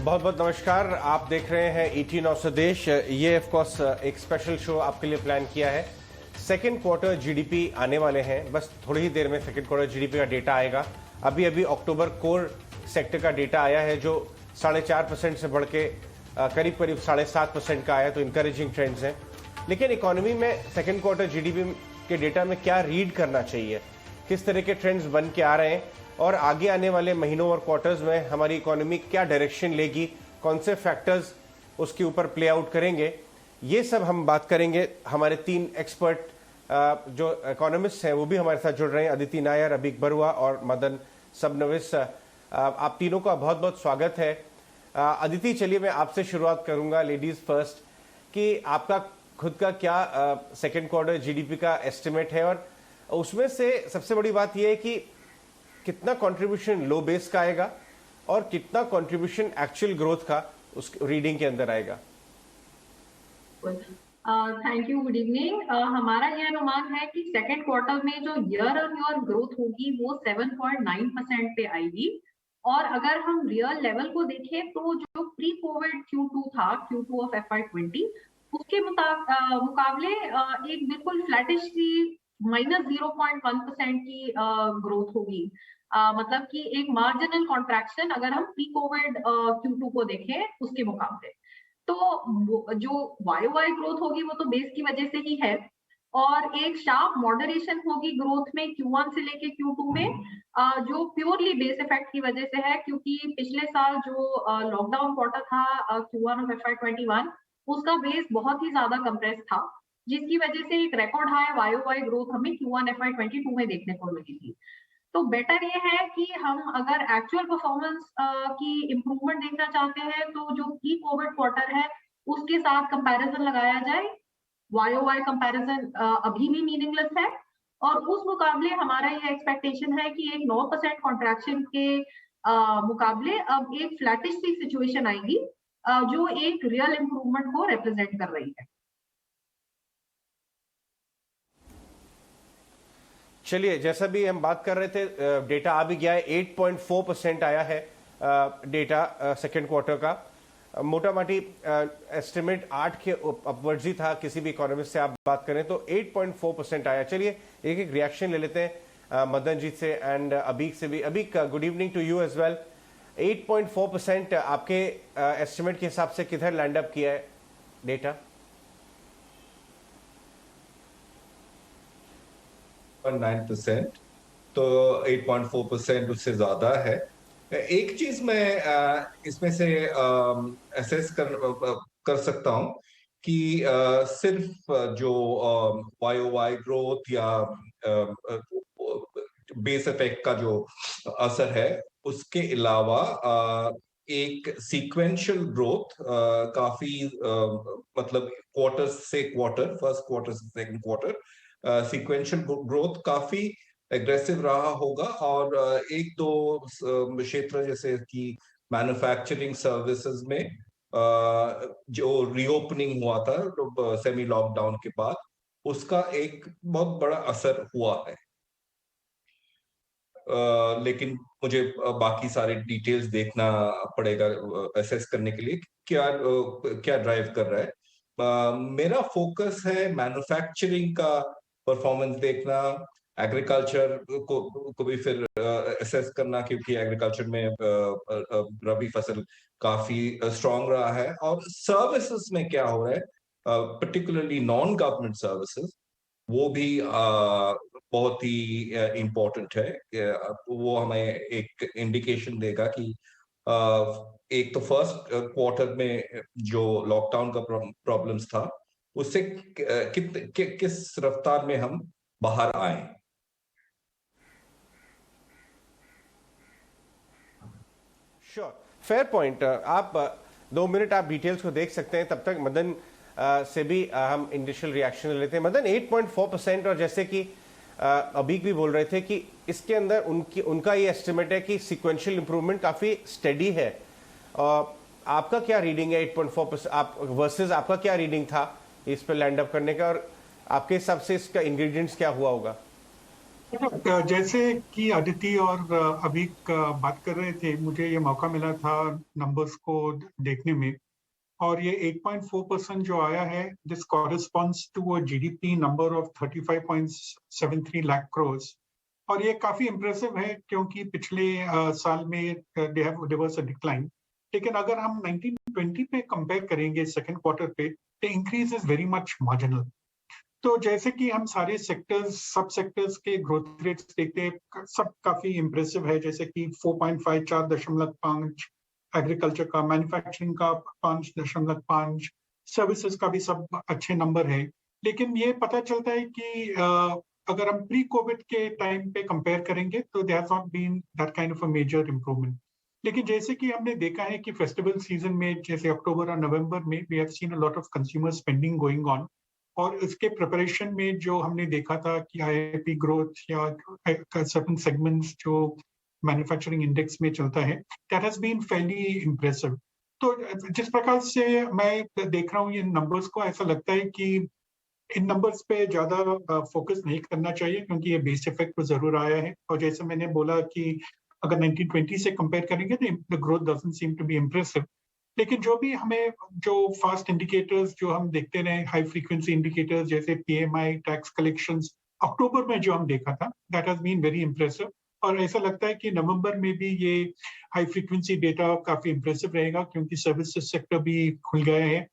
बहुत बहुत नमस्कार। आप देख रहे हैं 18 ऑफ स्वदेश। ये ऑफ कोर्स एक स्पेशल शो आपके लिए प्लान किया है। सेकेंड क्वार्टर जीडीपी आने वाले हैं, बस थोड़ी ही देर में सेकेंड क्वार्टर जीडीपी का डेटा आएगा। अभी अभी अक्टूबर कोर सेक्टर का डेटा आया है जो 4.5% से बढ़ के करीब करीब 7.5% का आया, तो इंकरेजिंग ट्रेंड्स हैं। लेकिन इकोनॉमी में सेकेंड क्वार्टर जीडीपी के डेटा में क्या रीड करना चाहिए, किस तरह के ट्रेंड्स बन के आ रहे हैं और आगे आने वाले महीनों और क्वार्टर्स में हमारी इकोनॉमी क्या डायरेक्शन लेगी, कौन से फैक्टर्स उसके ऊपर प्ले आउट करेंगे, ये सब हम बात करेंगे। हमारे 3 एक्सपर्ट जो इकोनॉमिस्ट हैं वो भी हमारे साथ जुड़ रहे हैं, अदिति नायर, अबीक बरुआ और मदन सबनविस। आप तीनों का बहुत बहुत स्वागत है। अदिति, चलिए मैं आपसे शुरुआत करूंगा, लेडीज फर्स्ट, कि आपका खुद का क्या सेकेंड क्वार्टर जीडीपी का एस्टिमेट है और उसमें से सबसे बड़ी बात यह है कि कितना कंट्रीब्यूशन लो बेस का आएगा और कितना कंट्रीब्यूशन एक्चुअल ग्रोथ का उस रीडिंग के अंदर आएगा। Thank you, good evening. हमारा यह अनुमान है कि सेकेंड क्वार्टर में जो ईयर ऑन ईयर ग्रोथ होगी वो 7.9% पे आएगी। और अगर हम रियल लेवल को देखें तो जो प्री कोविड Q2 था, Q2 ऑफ FY20, उसके मुकाबले एक बिल्कुल फ्लैटिश सी -0.1% की ग्रोथ होगी। मतलब कि एक मार्जिनल कॉन्ट्रैक्शन अगर हम प्री कोविड Q2 को देखें उसके मुकाबले। तो जो YOY ग्रोथ होगी वो तो बेस की वजह से ही है, और एक शार्प मॉडरेशन होगी ग्रोथ में Q1 से लेके Q2 में, जो प्योरली बेस इफेक्ट की वजह से है, क्योंकि पिछले साल जो लॉकडाउन क्वार्टर था Q1 ऑफ FY21, उसका बेस बहुत ही ज्यादा कंप्रेस था, जिसकी वजह से एक रिकॉर्ड हाई YOY ग्रोथ हमें Q1 FY22 में देखने को मिली थी। तो बेटर ये है कि हम अगर एक्चुअल परफॉर्मेंस की इम्प्रूवमेंट देखना चाहते हैं तो जो प्री कोविड क्वार्टर है उसके साथ कंपैरिजन लगाया जाए। YOY कंपैरिजन अभी भी मीनिंगलेस है, और उस मुकाबले हमारा ये एक्सपेक्टेशन है कि एक 9% कॉन्ट्रैक्शन के मुकाबले अब एक फ्लैटिश सी सिचुएशन आएगी, जो एक रियल इम्प्रूवमेंट को रिप्रेजेंट कर रही है। चलिए, जैसा भी हम बात कर रहे थे, डेटा आ भी गया है। 8.4% आया है डेटा सेकेंड क्वार्टर का। मोटा माटी एस्टिमेट 8 के अपवर्ड्स ही था, किसी भी इकोनॉमिस्ट से आप बात करें तो 8.4% आया। चलिए एक एक रिएक्शन ले लेते हैं मदन जी से एंड अबीक से भी। Abhik, good evening to you as well. 8.4% आपके एस्टिमेट के हिसाब से किधर लैंड अप किया है डेटा? 9%, तो 8.4% उससे ज्यादा है। एक चीज मैं इसमें से असेस कर सकता हूं कि सिर्फ जो YOY ग्रोथ या बेस इफेक्ट का जो असर है, उसके अलावा एक सीक्वेंशियल ग्रोथ काफी मतलब क्वार्टर से क्वार्टर, फर्स्ट क्वार्टर से सेकंड क्वार्टर सीक्वेंशियल ग्रोथ काफी एग्रेसिव रहा होगा। और एक दो क्षेत्र जैसे कि मैन्युफैक्चरिंग सर्विसेज में जो रीओपनिंग हुआ था सेमी लॉकडाउन के बाद, उसका एक बहुत बड़ा असर हुआ है। लेकिन मुझे बाकी सारे डिटेल्स देखना पड़ेगा असेस करने के लिए क्या क्या ड्राइव कर रहा है। मेरा फोकस है मैन्युफैक्चरिंग का परफॉर्मेंस देखना, एग्रीकल्चर को भी फिर असेस करना, क्योंकि एग्रीकल्चर में रबी फसल काफी स्ट्रांग रहा है। और सर्विसेज में क्या हो रहा है, पर्टिकुलरली नॉन गवर्नमेंट सर्विसेज, वो भी बहुत ही इम्पोर्टेंट है। वो हमें एक इंडिकेशन देगा कि एक तो फर्स्ट क्वार्टर में जो लॉकडाउन का प्रॉब्लम्स था उससे किस रफ्तार में हम बाहर आए। Sure, fair point. आप 2 मिनट आप डिटेल्स को देख सकते हैं, तब तक मदन से भी हम इनिशियल रिएक्शन लेते हैं। मदन, 8.4%, और जैसे कि अबीक भी बोल रहे थे कि इसके अंदर उनका ये एस्टिमेट है कि सिक्वेंशियल इंप्रूवमेंट काफी स्टेडी है। आपका क्या रीडिंग है 8.4% आप वर्सेस आपका क्या रीडिंग था इस पे लैंड अप करने का, और आपके हिसाब से इसका इंग्रेडिएंट्स क्या हुआ होगा? जैसे कि अदिति और अभी बात कर रहे थे, मुझे ये मौका मिला था नंबर्स को देखने में, और ये 8.4% जो आया है, this corresponds to a GDP number of 35.73 lakh crore. और ये काफी इम्प्रेसिव है क्योंकि पिछले साल में देयर वाज अ डिक्लाइन। लेकिन अगर हम 1920 पे कंपेयर करेंगे सेकंड क्वार्टर पे, the increase is very much marginal. तो जैसे कि हम सारे सेक्टर्स, सब सेक्टर्स के ग्रोथ रेट्स देखते हैं, सब काफी इम्प्रेसिव है। जैसे कि 4.5, 4.5, एग्रीकल्चर का, मैन्युफैक्चरिंग का 5.5, सर्विसेज का भी सब अच्छे नंबर है। लेकिन ये पता चलता है कि अगर हम प्री कोविड के टाइम पे कंपेयर करेंगे तो there has not been that kind of a major improvement. लेकिन जैसे कि हमने देखा है कि फेस्टिवल सीजन में, जैसे अक्टूबर और नवंबर में, we have seen a lot of consumer spending going on. और इसके प्रिपरेशन में जो हमने देखा था कि आईआईपी ग्रोथ या सर्टेन सेगमेंट्स जो मैन्युफैक्चरिंग इंडेक्स में चलता है, that has been fairly impressive. तो जिस प्रकार से मैं देख रहा हूँ ये नंबर्स को, ऐसा लगता है कि इन नंबर्स पे ज्यादा फोकस नहीं करना चाहिए, क्योंकि ये बेस इफेक्ट तो जरूर आया है। और जैसे मैंने बोला कि अगर 1920 से कंपेयर करेंगे तो the growth doesn't seem to be impressive. लेकिन जो भी हमें जो फास्ट इंडिकेटर्स जो हम देखते रहे, हाई फ्रीक्वेंसी इंडिकेटर्स जैसे पीएमआई, टैक्स कलेक्शंस, अक्टूबर में जो हम देखा था, that has been very impressive. और ऐसा लगता है कि नवंबर में भी ये हाई फ्रीक्वेंसी डेटा काफी इम्प्रेसिव रहेगा, क्योंकि सर्विसेज सेक्टर भी खुल गए हैं।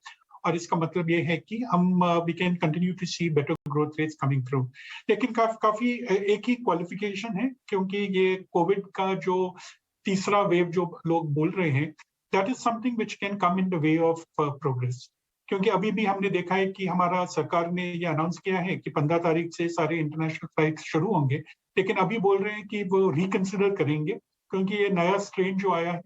और इसका मतलब ये है कि हम we can continue to see better growth rates coming through. लेकिन काफी एक ही क्वालिफिकेशन है, क्योंकि ये कोविड का जो तीसरा वेव जो लोग बोल रहे हैं, that is something which can come in the way of progress. क्योंकि अभी भी हमने देखा है कि हमारा सरकार ने ये अनाउंस किया है कि 15 तारीख से सारे इंटरनेशनल फ्लाइट शुरू होंगे, लेकिन अभी बोल रहे हैं कि वो रिकंसिडर करेंगे, क्योंकि ये नया स्ट्रेन जो आया है,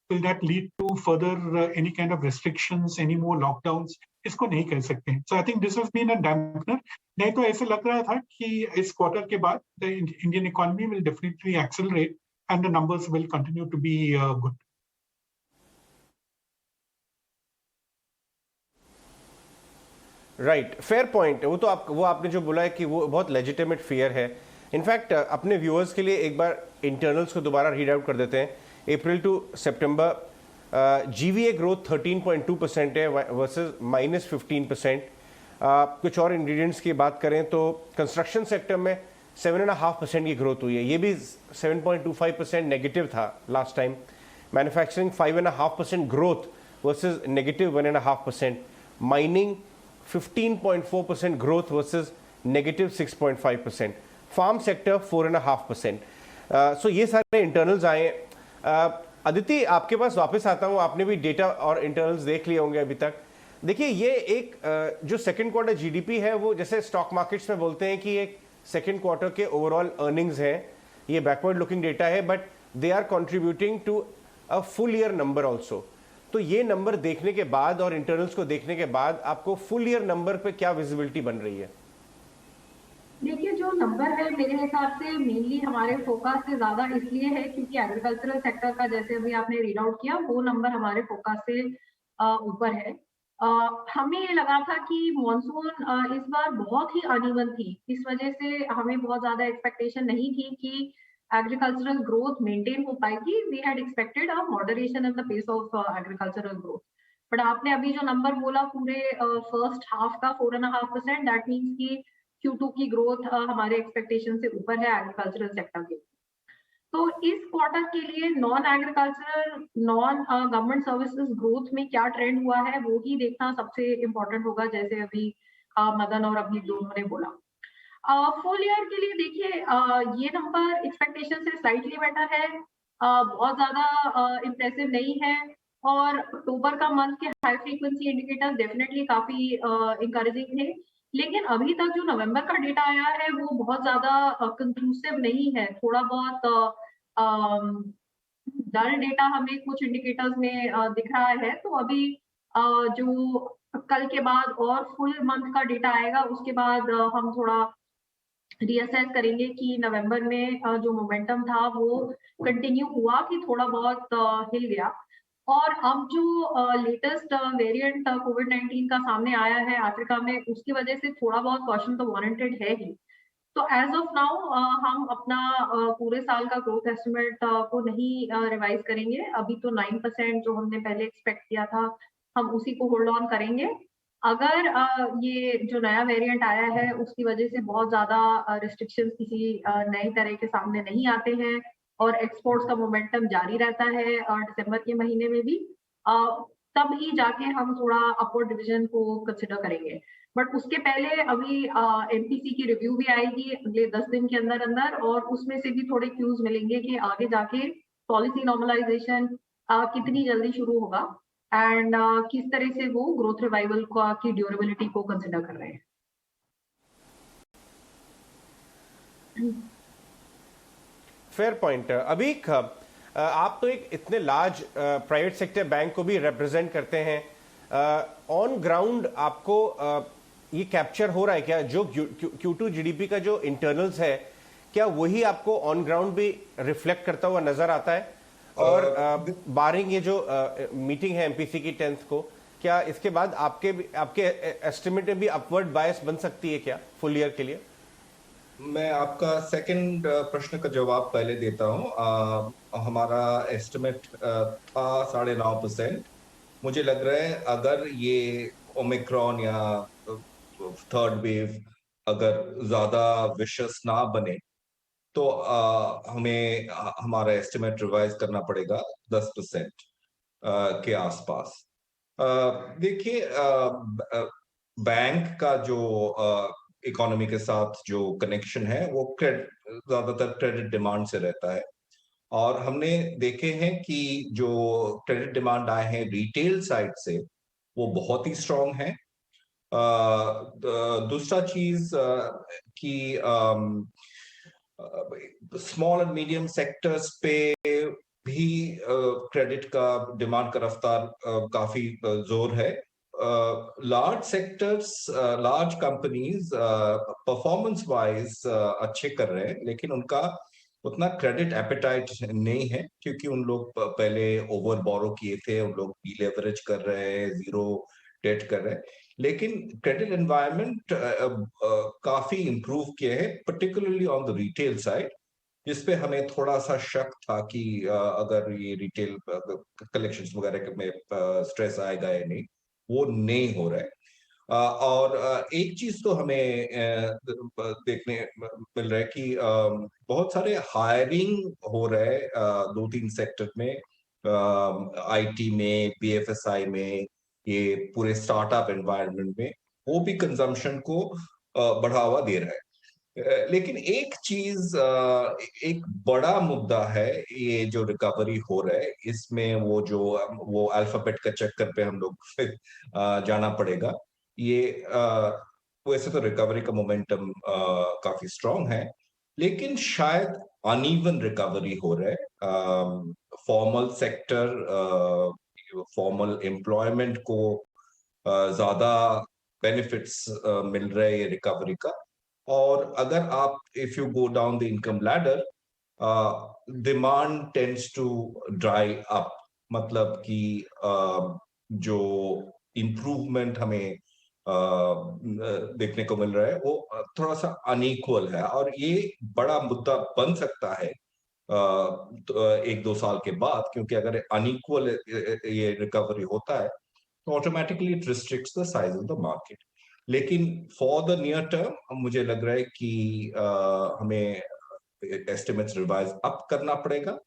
will that lead to further any kind of restrictions, any more lockdowns? इसको नहीं कह सकते हैं। So I think this has been a dampener. नहीं तो ऐसे लग रहा था कि इस क्वार्टर के बाद the Indian economy will definitely accelerate and the numbers will continue to be good. Right, fair point. वो आपने जो बोला है कि वो बहुत लेजिटिमेट फियर है। इनफैक्ट अपने व्यूअर्स के लिए एक बार इंटरनल्स को दोबारा रीड आउट कर देते हैं। अप्रैल टू सितंबर जीवीए ग्रोथ 13.2% है वर्सेस -15%। कुछ और इंग्रेडिएंट्स की बात करें तो कंस्ट्रक्शन सेक्टर में 7.5% की ग्रोथ हुई है, ये भी 7.25% नेगेटिव था last time. Manufacturing 5.5% growth versus -1.5%। Mining 15.4% growth versus -6.5%। Farm sector 4.5%। So ये सारे इंटरनल्स आए। अदिति, आपके पास वापस आता हूँ, आपने भी डेटा और इंटरनल्स देख लिए होंगे अभी तक। देखिए, ये एक जो सेकंड क्वार्टर जीडीपी है, वो जैसे स्टॉक मार्केट्स में बोलते हैं कि एक सेकंड क्वार्टर के ओवरऑल अर्निंग्स हैं, ये बैकवर्ड लुकिंग डेटा है, but they are contributing to a full year number also. तो ये नंबर देखने के बाद और इंटरनल्स को देखने के बाद आपको फुल ईयर नंबर पे क्या विजिबिलिटी बन रही है? देखिए, जो नंबर है मेरे हिसाब से मेनली हमारे फोकस से ज्यादा इसलिए है क्योंकि एग्रीकल्चरल सेक्टर का, जैसे अभी आपने रीड आउट किया, वो नंबर हमारे फोकस से ऊपर है। हमें ये लगा था कि मॉनसून इस बार बहुत ही अनइवन थी, इस वजह से हमें बहुत ज्यादा एक्सपेक्टेशन नहीं थी कि एग्रीकल्चरल ग्रोथ मेंटेन हो पाएगी। We had expected a moderation in the pace of agricultural growth. But आपने अभी जो नंबर बोला पूरे फर्स्ट हाफ का 4.5%, दैट मीन्स की Q2 की ग्रोथ हमारे एक्सपेक्टेशन से ऊपर है एग्रीकल्चरल सेक्टर के। तो इस क्वार्टर के लिए non agricultural, non government services growth में क्या ट्रेंड हुआ है वो ही देखना सबसे इम्पोर्टेंट होगा, जैसे अभी मदन और अभी दोनों ने बोला। फुल ईयर के लिए देखिए, ये नंबर एक्सपेक्टेशन से स्लाइटली बेटर है, बहुत ज्यादा इम्प्रेसिव नहीं है। और अक्टूबर का मंथ के हाई फ्रीक्वेंसी इंडिकेटर्स डेफिनेटली काफी इंकरेजिंग थे। लेकिन अभी तक जो नवंबर का डेटा आया है वो बहुत ज्यादा कंक्लूसिव नहीं है, थोड़ा बहुत डल डेटा हमें कुछ इंडिकेटर्स में दिख रहा है। तो अभी जो कल के बाद और फुल मंथ का डेटा आएगा उसके बाद हम थोड़ा रीअसेस करेंगे कि नवंबर में जो मोमेंटम था वो कंटिन्यू हुआ कि थोड़ा बहुत हिल गया। और अब जो लेटेस्ट वेरिएंट कोविड-19 का सामने आया है अफ्रीका में, उसकी वजह से थोड़ा बहुत कॉशन तो वारंटेड है ही। तो एज ऑफ नाउ हम अपना पूरे साल का ग्रोथ एस्टिमेट को नहीं रिवाइज करेंगे। अभी तो 9% जो हमने पहले एक्सपेक्ट किया था हम उसी को होल्ड ऑन करेंगे। अगर ये जो नया वेरिएंट आया है उसकी वजह से बहुत ज्यादा रिस्ट्रिक्शंस किसी नई तरह के सामने नहीं आते हैं और एक्सपोर्ट्स का मोमेंटम जारी रहता है दिसंबर के महीने में भी, तब ही जाके हम थोड़ा अपवर्ड डिवीजन को कंसिडर करेंगे। बट उसके पहले अभी एमपीसी की रिव्यू भी आएगी अगले 10 दिन के अंदर अंदर, और उसमें से भी थोड़े क्यूज मिलेंगे कि आगे जाके पॉलिसी नॉर्मलाइजेशन कितनी जल्दी शुरू होगा एंड किस तरह से वो ग्रोथ रिवाइवल की ड्यूरेबिलिटी को कंसिडर कर रहे हैं। Fair point. अभी आप तो एक इतने लार्ज प्राइवेट सेक्टर बैंक को भी रिप्रेजेंट करते हैं, ऑन ग्राउंड आपको ये कैप्चर हो रहा है क्या? जो Q2 जीडीपी का जो इंटरनल्स है, क्या वही आपको ऑन ग्राउंड भी रिफ्लेक्ट करता हुआ नजर आता है? और बारिंग ये जो मीटिंग है एमपीसी की 10th को, क्या इसके बाद आपके एस्टिमेट में भी अपवर्ड बायस बन सकती है क्या फुल ईयर के लिए? मैं आपका सेकंड प्रश्न का जवाब पहले देता हूं। हमारा एस्टिमेट था 9.5%। मुझे लग रहा है अगर ये ओमिक्रॉन या थर्ड वेव अगर ज्यादा विशस ना बने तो हमें हमारा एस्टिमेट रिवाइज करना पड़ेगा 10% के आसपास। देखिए, बैंक का जो इकोनॉमी के साथ जो कनेक्शन है वो ज्यादातर क्रेडिट डिमांड से रहता है, और हमने देखे हैं कि जो क्रेडिट डिमांड आए हैं रिटेल साइड से वो बहुत ही स्ट्रांग है। दूसरा चीज कि स्मॉल एंड मीडियम सेक्टर्स पे भी क्रेडिट का डिमांड का रफ्तार काफी जोर है। Large sectors, large companies performance wise अच्छे कर रहे हैं, लेकिन उनका उतना क्रेडिट एपेटाइट नहीं है क्योंकि उन लोग पहले ओवर बोरो किए थे, उन लोग डीलेवरेज कर रहे हैं, जीरो डेट कर रहे हैं। लेकिन क्रेडिट एनवायरनमेंट काफी इंप्रूव किए हैं, particularly on the retail side, जिसपे हमें थोड़ा सा शक था कि अगर ये रिटेल कलेक्शंस वगैरह में स्ट्रेस आएगा या नहीं, वो नहीं हो रहा है। और एक चीज तो हमें देखने मिल रहा है कि बहुत सारे हायरिंग हो रहा है 2-3 सेक्टर में, आईटी में, बीएफएसआई में, ये पूरे स्टार्टअप एनवायरनमेंट में, वो भी कंजम्पशन को बढ़ावा दे रहा है। लेकिन एक चीज, एक बड़ा मुद्दा है, ये जो रिकवरी हो रहा है इसमें वो अल्फाबेट का चक्कर पे हम लोग जाना पड़ेगा। ये वैसे तो रिकवरी का मोमेंटम काफी स्ट्रांग है, लेकिन शायद अनइवन रिकवरी हो रहा है। फॉर्मल सेक्टर, फॉर्मल एम्प्लॉयमेंट को ज्यादा बेनिफिट्स मिल रहे हैं ये रिकवरी का। और अगर आप if you go down the income ladder, demand tends to dry up, मतलब कि जो इम्प्रूवमेंट हमें देखने को मिल रहा है वो थोड़ा सा अनइक्वल है, और ये बड़ा मुद्दा बन सकता है 1-2 साल के बाद, क्योंकि अगर अनइक्वल ये रिकवरी होता है तो automatically it restricts the size of the market. लेकिन फॉर द नियर टर्म मुझे लग रहा है कि हमें एस्टिमेट्स रिवाइज अप करना पड़ेगा।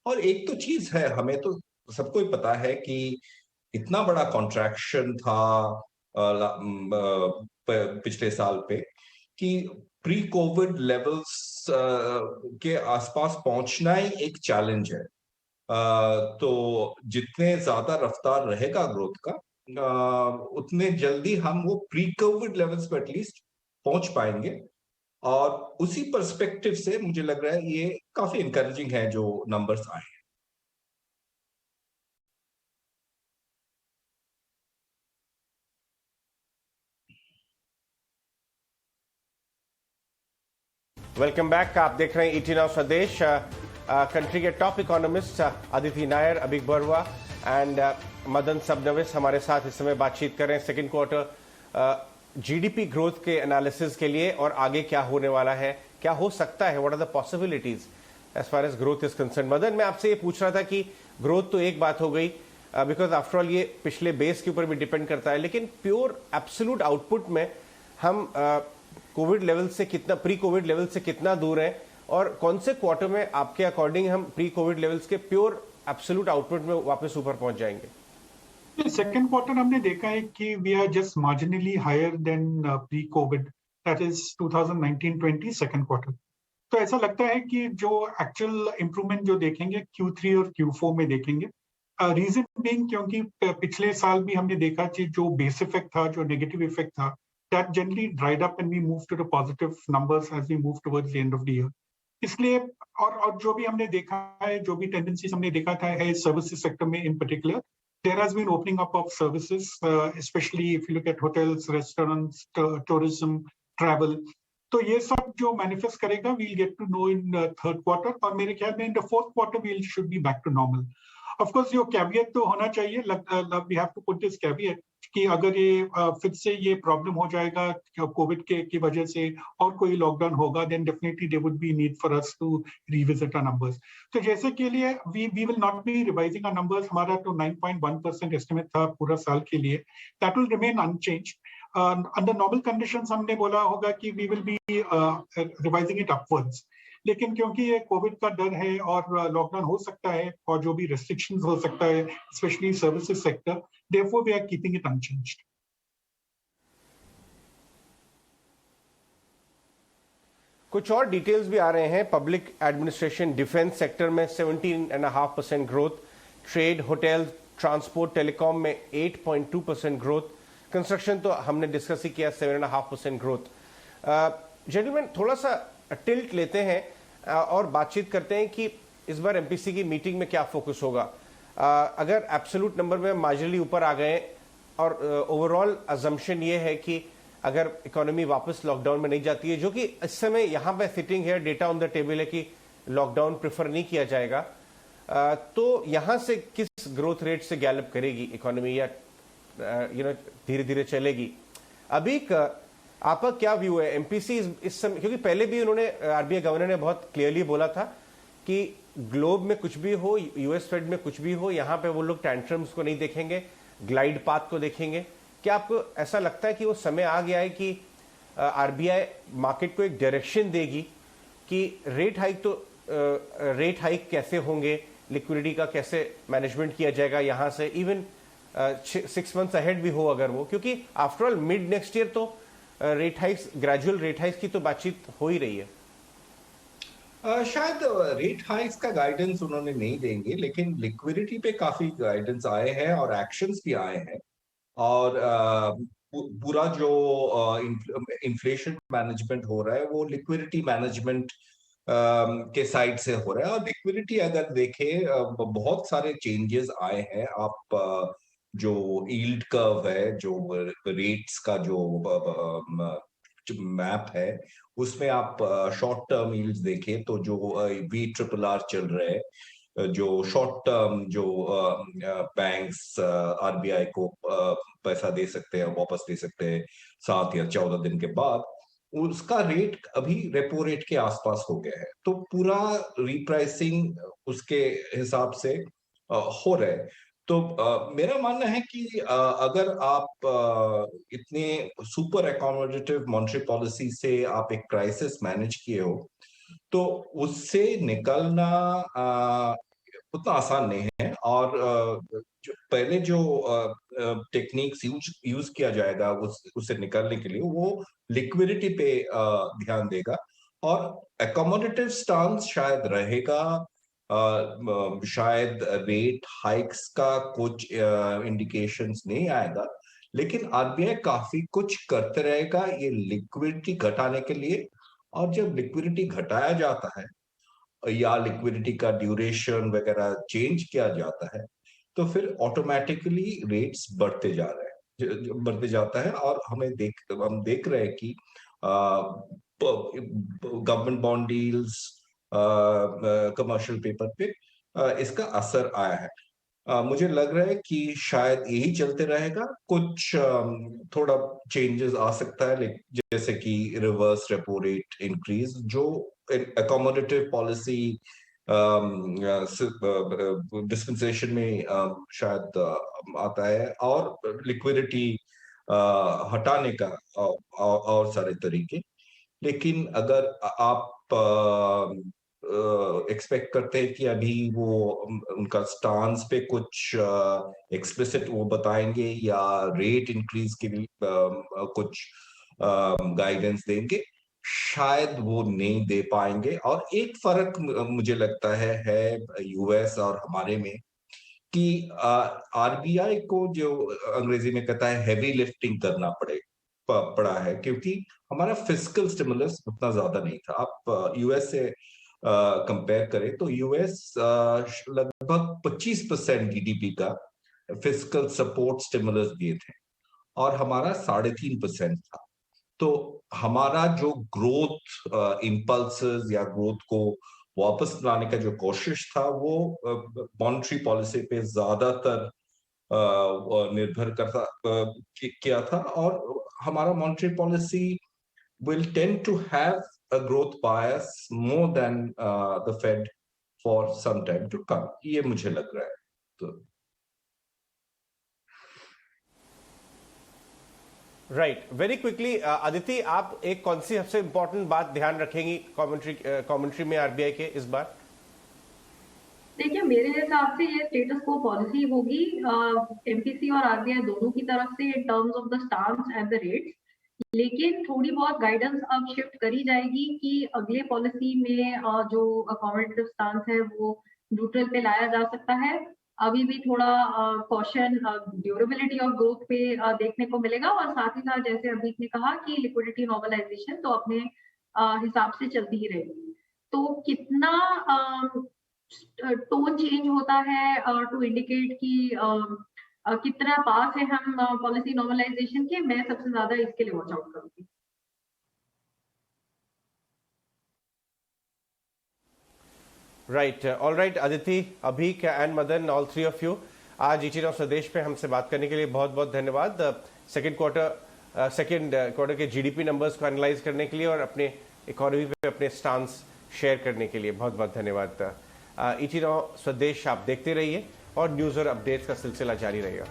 और एक तो चीज है, हमें तो सबको ही पता है कि इतना बड़ा कॉन्ट्रैक्शन था पिछले साल पे कि प्री कोविड लेवल्स के आसपास पहुंचना ही एक चैलेंज है। तो जितने ज्यादा रफ्तार रहेगा ग्रोथ का, उतने जल्दी हम वो प्री कोविड लेवल्स पे एटलीस्ट पहुंच पाएंगे। और उसी पर्सपेक्टिव से मुझे लग रहा है ये काफी इंकरेजिंग है जो नंबर्स आए हैं। Welcome back. आप देख रहे हैं ET Now स्वदेश। कंट्री के top economist Aditi Nair, Abhik Barua and Madan Sabnavis हमारे साथ इस समय बातचीत कर रहे हैं। सेकेंड क्वार्टर जीडीपी ग्रोथ के एनालिसिस के लिए और आगे क्या होने वाला है, क्या हो सकता है, what are the possibilities as far as growth is concerned. Madan, मैं आपसे ये पूछ रहा था कि ग्रोथ तो एक बात हो गई, बिकॉज आफ्टर ऑल ये पिछले बेस के ऊपर भी डिपेंड करता है, लेकिन प्योर एब्सोल्यूट आउटपुट में हम कोविड लेवल से कितना, प्री कोविड लेवल से कितना दूर है, और कौन से क्वार्टर में आपके अकॉर्डिंग हम प्री कोविड लेवल्स के प्योर एब्सोल्यूट आउटपुट में वापस ऊपर पहुंच जाएंगे? सेकेंड क्वार्टर हमने देखा है कि we are just marginally higher than pre COVID, that is 2019-20 second quarter. तो ऐसा लगता है कि जो एक्चुअल इंप्रूवमेंट जो देखेंगे Q3 और Q4 में देखेंगे। रीजन बीइंग क्योंकि पिछले साल भी हमने देखा कि जो बेस इफेक्ट था, जो नेगेटिव इफेक्ट था, that generally dried up and we move to the positive numbers as we move towards the end of the year. इसलिए और जो भी हमने देखा है, जो भी टेंडेंसीज हमने देखा था है सर्विसेज सेक्टर में इन particular, there has been opening up of services, especially if you look at hotels, restaurants, tourism, travel. तो ये सब जो मैनिफेस्ट करेगा, we'll get to know in third quarter, और मेरे ख्याल में in the fourth quarter we should be back to normal. Of course, yo caveat तो होना चाहिए, we have to put this caveat कि अगर ये फिर से ये प्रॉब्लम हो जाएगा कोविड की वजह से और कोई लॉकडाउन होगा, then definitely there would be need for us to revisit our numbers. तो जैसे के लिए we will not be revising our numbers, हमारा तो 9.1% एस्टिमेट था पूरा साल के लिए, that will remain unchanged. Under normal conditions हमने बोला होगा कि we will be revising it upwards. लेकिन क्योंकि ये कोविड का डर है और लॉकडाउन हो सकता है और जो भी रेस्ट्रिक्शंस हो सकता है, specially services sector, therefore we are keeping it unchanged. कुछ और डिटेल्स भी आ रहे हैं। पब्लिक एडमिनिस्ट्रेशन, डिफेंस सेक्टर में 17.5% growth, trade, hotel, transport, telecom में 8.2% ग्रोथ, कंस्ट्रक्शन तो हमने डिस्कस ही किया 7.5% ग्रोथ। जेंटलमैन, थोड़ा सा टिल्ट लेते हैं और बातचीत करते हैं कि इस बार एमपीसी की मीटिंग में क्या फोकस होगा। अगर एब्सोल्यूट नंबर में मार्जिनली ऊपर आ गए और ओवरऑल अजम्पशन ये है कि अगर इकोनॉमी वापस लॉकडाउन में नहीं जाती है, जो कि इस समय यहां पे सिटिंग है, डेटा ऑन द टेबल है कि लॉकडाउन प्रेफर नहीं किया जाएगा, तो यहां से किस ग्रोथ रेट से गैलप करेगी इकोनॉमी, या धीरे धीरे चलेगी? अभी आपका क्या व्यू है? एमपीसी इस समय, क्योंकि पहले भी उन्होंने, आरबीआई गवर्नर ने बहुत क्लियरली बोला था कि ग्लोब में कुछ भी हो, यूएस फेड में कुछ भी हो, यहां पे वो लोग टैंट्रम्स को नहीं देखेंगे, ग्लाइड पाथ को देखेंगे। क्या आपको ऐसा लगता है कि वो समय आ गया है कि आरबीआई मार्केट को एक डायरेक्शन देगी कि रेट हाइक कैसे होंगे, लिक्विडिटी का कैसे मैनेजमेंट किया जाएगा यहां से, इवन 6 मंथ्स अहेड भी हो अगर वो, क्योंकि after all mid next year तो rate hikes, gradual rate hikes की तो बातचीत हो ही रही है। शायद रेट हाइक्स का गाइडेंस उन्होंने नहीं देंगे, लेकिन लिक्विडिटी पे काफी गाइडेंस आए हैं और एक्शंस भी आए हैं, और पूरा जो इन्फ्लेशन मैनेजमेंट हो रहा है वो लिक्विडिटी मैनेजमेंट के साइड से हो रहा है। और लिक्विडिटी अगर देखें, बहुत सारे चेंजेस आए हैं। आप जो यील्ड कर्व है, जो रेट्स का जो मैप है, उसमें आप शॉर्ट टर्म यील्ड्स देखें तो जो V RRR चल रहे हैं, जो शॉर्ट टर्म जो बैंक्स आरबीआई को पैसा दे सकते हैं, वापस दे सकते हैं 7 या 14 दिन के बाद, उसका रेट अभी रेपो रेट के आसपास हो गया है। तो पूरा रिप्राइसिंग उसके हिसाब से हो रहा है। तो मेरा मानना है कि अगर आप इतने सुपर अकोमोडेटिव मॉनेटरी पॉलिसी से आप एक क्राइसिस मैनेज किए हो, तो उससे निकलना उतना आसान नहीं है। और पहले जो टेक्निक्स यूज किया जाएगा उससे निकलने के लिए, वो लिक्विडिटी पे ध्यान देगा, और अकोमोडेटिव स्टांस शायद रहेगा। शायद रेट हाइक्स का कुछ इंडिकेशंस नहीं आएगा, लेकिन आरबीआई काफी कुछ करते रहेगा ये लिक्विडिटी घटाने के लिए। और जब लिक्विडिटी घटाया जाता है या लिक्विडिटी का ड्यूरेशन वगैरह चेंज किया जाता है, तो फिर ऑटोमेटिकली रेट्स बढ़ते जा रहे हैं, बढ़ते जाता है। और हम देख रहे हैं कि government bond deals, commercial paper पे इसका असर आया है। मुझे लग रहा है कि शायद यही चलते रहेगा। कुछ थोड़ा चेंजेस आ सकता है, जैसे कि रिवर्स रेपो रेट इंक्रीज, जो अकोमोडेटिव पॉलिसी डिस्पेंसेशन में शायद आता है, और लिक्विडिटी हटाने का और सारे तरीके। लेकिन अगर आप एक्सपेक्ट करते हैं कि अभी वो उनका स्टांस पे कुछ एक्सप्लिसिट वो बताएंगे या रेट इंक्रीज के लिए कुछ गाइडेंस देंगे, शायद वो नहीं दे पाएंगे। और एक फर्क मुझे लगता है यूएस और हमारे में, कि आरबीआई को, जो अंग्रेजी में कहता है, हैवी लिफ्टिंग करना पड़ा है, क्योंकि हमारा फिस्कल स्टिमुलस उतना ज्यादा नहीं था। आप यूएस से कंपेयर करें तो यूएस लगभग 25% जीडीपी का फिस्कल सपोर्ट स्टिमुलस दिए थे, और हमारा 3.5% था। तो हमारा जो ग्रोथ इम्पल्सेस या ग्रोथ को वापस लाने का जो कोशिश था, वो मॉनेटरी पॉलिसी पे ज्यादातर निर्भर करता किया था। और हमारा monetary policy will tend to have a growth bias more than the Fed for some time to come. ये मुझे लग रहा है। तो राइट, वेरी क्विकली अदिति, आप एक कौन सी सबसे इंपॉर्टेंट बात ध्यान रखेंगी कमेंट्री में आरबीआई के इस बार? देखिए, मेरे हिसाब से ये स्टेटस को पॉलिसी होगी एमपीसी और आरबीआई दोनों की तरफ से in terms of the stance and the rates. लेकिन थोड़ी बहुत गाइडेंस अब शिफ्ट करी जाएगी कि अगले पॉलिसी में जो अकोमोडेटिव स्टांस है वो न्यूट्रल पे लाया जा सकता है। अभी भी थोड़ा कॉशन ड्यूरेबिलिटी और ग्रोथ पे देखने को मिलेगा, और साथ ही साथ जैसे अभी ने कहा कि लिक्विडिटी नॉर्मलाइजेशन तो अपने हिसाब से चलती ही रहेगी। तो कितना टोन चेंज होता है टू इंडिकेट कि कितना पास है हम पॉलिसी नॉर्मलाइजेशन के, मैं सबसे ज्यादा इसके लिए वॉच आउट करूंगी। Right, all right Aditi, Abhik and Madan, all three of you, आज ईटी नाउ स्वदेश पे हमसे बात करने के लिए बहुत बहुत धन्यवाद। सेकेंड क्वार्टर के जीडीपी नंबर्स को एनालाइज करने के लिए और अपने इकोनॉमी पे अपने स्टांस शेयर करने के लिए बहुत बहुत धन्यवाद। ईटी नाउ स्वदेश आप देखते रहिए और न्यूज और अपडेट्स का सिलसिला जारी रहेगा।